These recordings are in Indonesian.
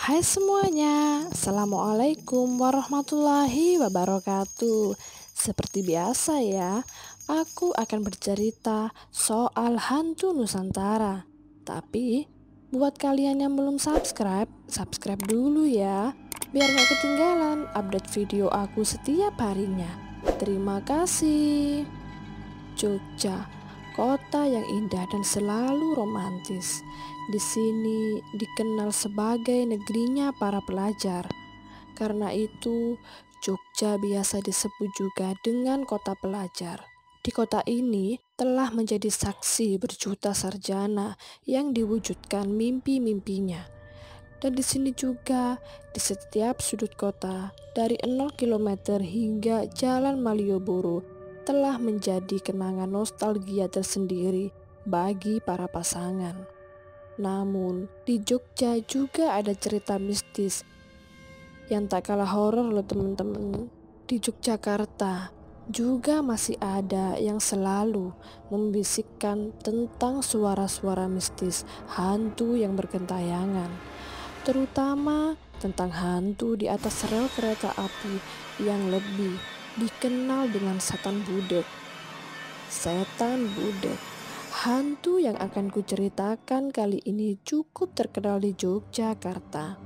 Hai semuanya, Assalamualaikum warahmatullahi wabarakatuh. Seperti biasa ya, aku akan bercerita soal hantu Nusantara. Tapi, buat kalian yang belum subscribe, subscribe dulu ya, biar gak ketinggalan update video aku setiap harinya. Terima kasih. Jogja, kota yang indah dan selalu romantis. Di sini dikenal sebagai negerinya para pelajar. Karena itu, Jogja biasa disebut juga dengan kota pelajar. Di kota ini telah menjadi saksi berjuta sarjana yang diwujudkan mimpi-mimpinya. Dan di sini juga, di setiap sudut kota, dari 0 km hingga Jalan Malioboro, telah menjadi kenangan nostalgia tersendiri bagi para pasangan. Namun, di Jogja juga ada cerita mistis yang tak kalah horor loh teman-teman. Di Yogyakarta juga masih ada yang selalu membisikkan tentang suara-suara mistis hantu yang bergentayangan, terutama tentang hantu di atas rel kereta api yang lebih dikenal dengan setan budek. Setan budek, hantu yang akan kuceritakan kali ini cukup terkenal di Yogyakarta.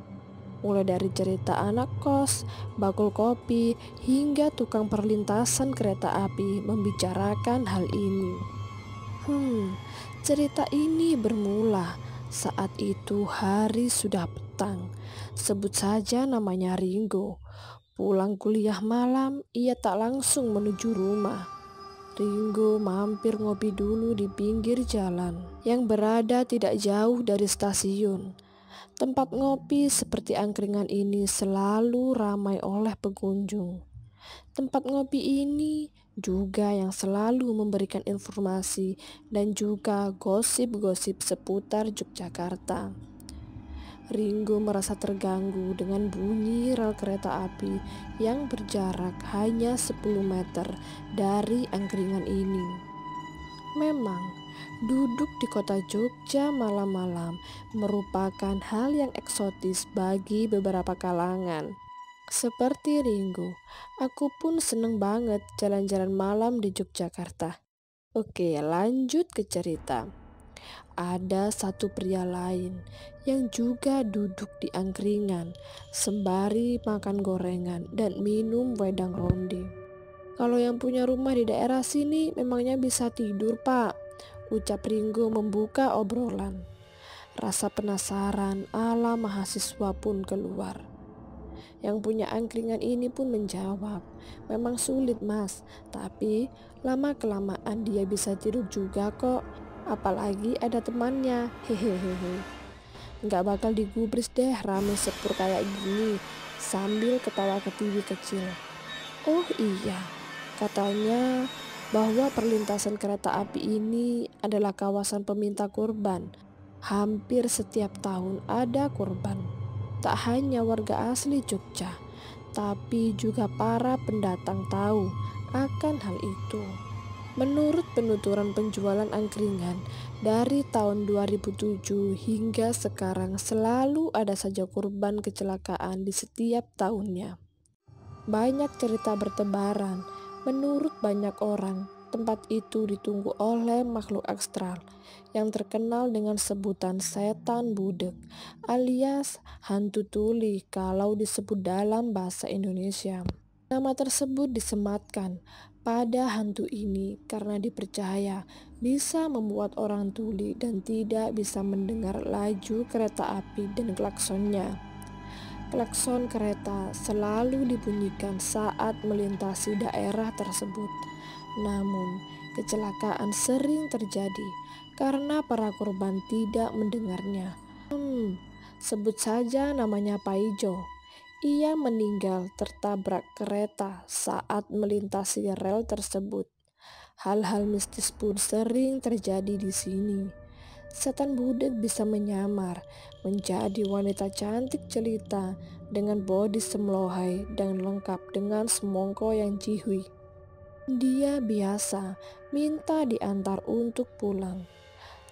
Mulai dari cerita anak kos, bakul kopi, hingga tukang perlintasan kereta api membicarakan hal ini. Cerita ini bermula saat itu hari sudah petang. Sebut saja namanya Ringo. Pulang kuliah malam, ia tak langsung menuju rumah. Ringo mampir ngopi dulu di pinggir jalan yang berada tidak jauh dari stasiun. Tempat ngopi seperti angkringan ini selalu ramai oleh pengunjung. Tempat ngopi ini juga yang selalu memberikan informasi dan juga gosip-gosip seputar Yogyakarta. Ringo merasa terganggu dengan bunyi rel kereta api yang berjarak hanya 10 meter dari angkringan ini. Memang, duduk di kota Jogja malam-malam merupakan hal yang eksotis bagi beberapa kalangan. Seperti Ringo, aku pun seneng banget jalan-jalan malam di Yogyakarta. Oke, lanjut ke cerita. Ada satu pria lain yang juga duduk di angkringan sembari makan gorengan dan minum wedang ronde. Kalau yang punya rumah di daerah sini memangnya bisa tidur, Pak? Ucap Ringo membuka obrolan. Rasa penasaran ala mahasiswa pun keluar. Yang punya angkringan ini pun menjawab, memang sulit mas, tapi lama-kelamaan dia bisa tidur juga kok, apalagi ada temannya, hehehe. Nggak bakal digubris deh rame sepur kayak gini, sambil ketawa ketiwi kecil. Oh iya, katanya bahwa perlintasan kereta api ini adalah kawasan peminta kurban. Hampir setiap tahun ada kurban. Tak hanya warga asli Jogja, tapi juga para pendatang tahu akan hal itu. Menurut penuturan penjualan angkringan, dari tahun 2007 hingga sekarang selalu ada saja kurban kecelakaan di setiap tahunnya. Banyak cerita bertebaran. Menurut banyak orang, tempat itu ditunggu oleh makhluk astral yang terkenal dengan sebutan setan budek alias hantu tuli kalau disebut dalam bahasa Indonesia. Nama tersebut disematkan pada hantu ini karena dipercaya bisa membuat orang tuli dan tidak bisa mendengar laju kereta api dan klaksonnya. Klakson kereta selalu dibunyikan saat melintasi daerah tersebut. Namun, kecelakaan sering terjadi karena para korban tidak mendengarnya. Sebut saja namanya Paijo. Ia meninggal tertabrak kereta saat melintasi rel tersebut. Hal-hal mistis pun sering terjadi di sini. Setan budek bisa menyamar menjadi wanita cantik jelita dengan bodi semlohai dan lengkap dengan semongko yang jihui. Dia biasa minta diantar untuk pulang.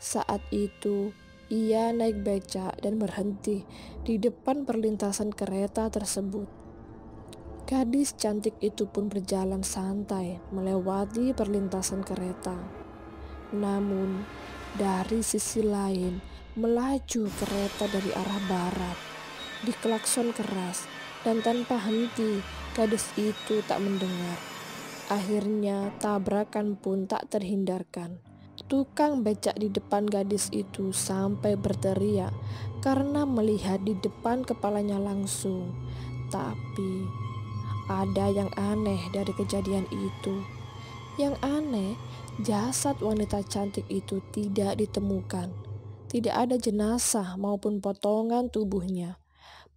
Saat itu, Ia naik becak dan berhenti di depan perlintasan kereta tersebut. Gadis cantik itu pun berjalan santai melewati perlintasan kereta. Namun, dari sisi lain, melaju kereta dari arah barat. Diklakson keras dan tanpa henti, gadis itu tak mendengar. Akhirnya, tabrakan pun tak terhindarkan. Tukang becak di depan gadis itu sampai berteriak karena melihat di depan kepalanya langsung. Tapi, ada yang aneh dari kejadian itu. Yang aneh, jasad wanita cantik itu tidak ditemukan. Tidak ada jenazah maupun potongan tubuhnya.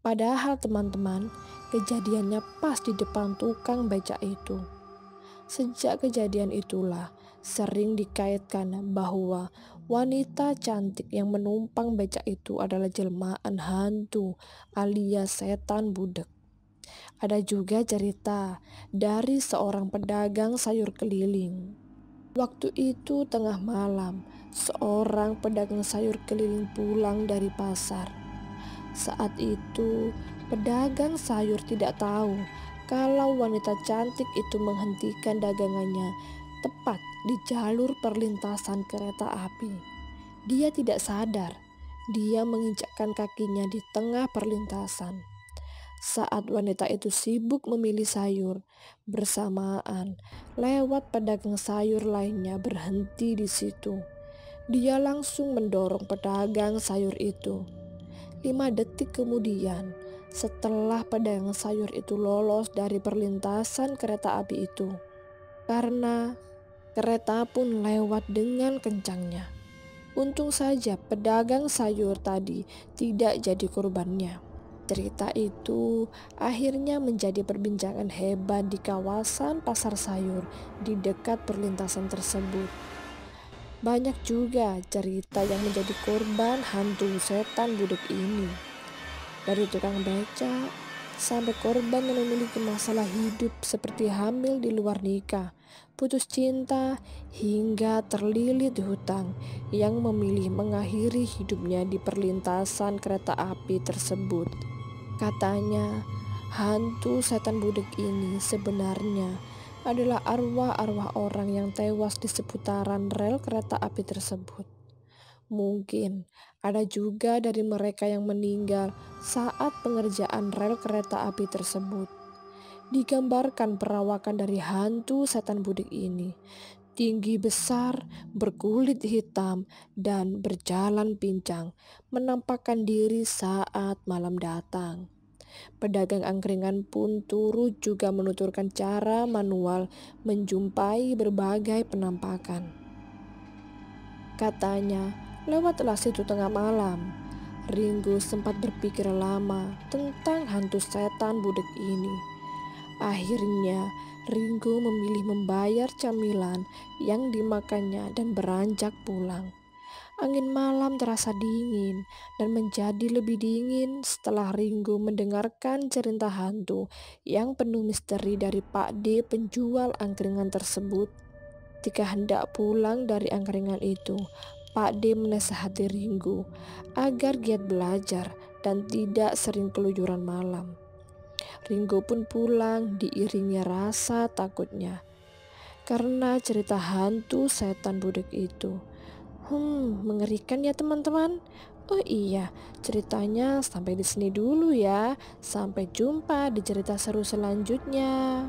Padahal teman-teman, kejadiannya pas di depan tukang becak itu. Sejak kejadian itulah sering dikaitkan bahwa wanita cantik yang menumpang becak itu adalah jelmaan hantu alias setan budek. Ada juga cerita dari seorang pedagang sayur keliling. Waktu itu tengah malam, seorang pedagang sayur keliling pulang dari pasar. Saat itu, pedagang sayur tidak tahu kalau wanita cantik itu menghentikan dagangannya tepat di jalur perlintasan kereta api. Dia tidak sadar, dia menginjakkan kakinya di tengah perlintasan. Saat wanita itu sibuk memilih sayur, bersamaan lewat pedagang sayur lainnya berhenti di situ. Dia langsung mendorong pedagang sayur itu. 5 detik kemudian, setelah pedagang sayur itu lolos dari perlintasan kereta api itu, karena kereta pun lewat dengan kencangnya. Untung saja pedagang sayur tadi tidak jadi korbannya. Cerita itu akhirnya menjadi perbincangan hebat di kawasan pasar sayur di dekat perlintasan tersebut. Banyak juga cerita yang menjadi korban hantu setan budek ini. Dari tukang becak sampai korban yang memiliki masalah hidup seperti hamil di luar nikah, putus cinta, hingga terlilit hutang yang memilih mengakhiri hidupnya di perlintasan kereta api tersebut. Katanya, hantu setan budek ini sebenarnya adalah arwah-arwah orang yang tewas di seputaran rel kereta api tersebut. Mungkin ada juga dari mereka yang meninggal saat pengerjaan rel kereta api tersebut. Digambarkan perawakan dari hantu setan budek ini. Tinggi besar, berkulit hitam, dan berjalan pincang, menampakkan diri saat malam datang. Pedagang angkringan pun turut juga menuturkan cara manual menjumpai berbagai penampakan. Katanya, lewatlah situ tengah malam. Ringo sempat berpikir lama tentang hantu setan budek ini. Akhirnya, Ringo memilih membayar camilan yang dimakannya dan beranjak pulang. Angin malam terasa dingin dan menjadi lebih dingin setelah Ringo mendengarkan cerita hantu yang penuh misteri dari Pak D penjual angkringan tersebut. Ketika hendak pulang dari angkringan itu, Pak D menasihati Ringo agar giat belajar dan tidak sering keluyuran malam. Ringo pun pulang diiringi rasa takutnya karena cerita hantu setan budek itu. Mengerikan ya teman-teman. Oh iya, ceritanya sampai di sini dulu ya. Sampai jumpa di cerita seru selanjutnya.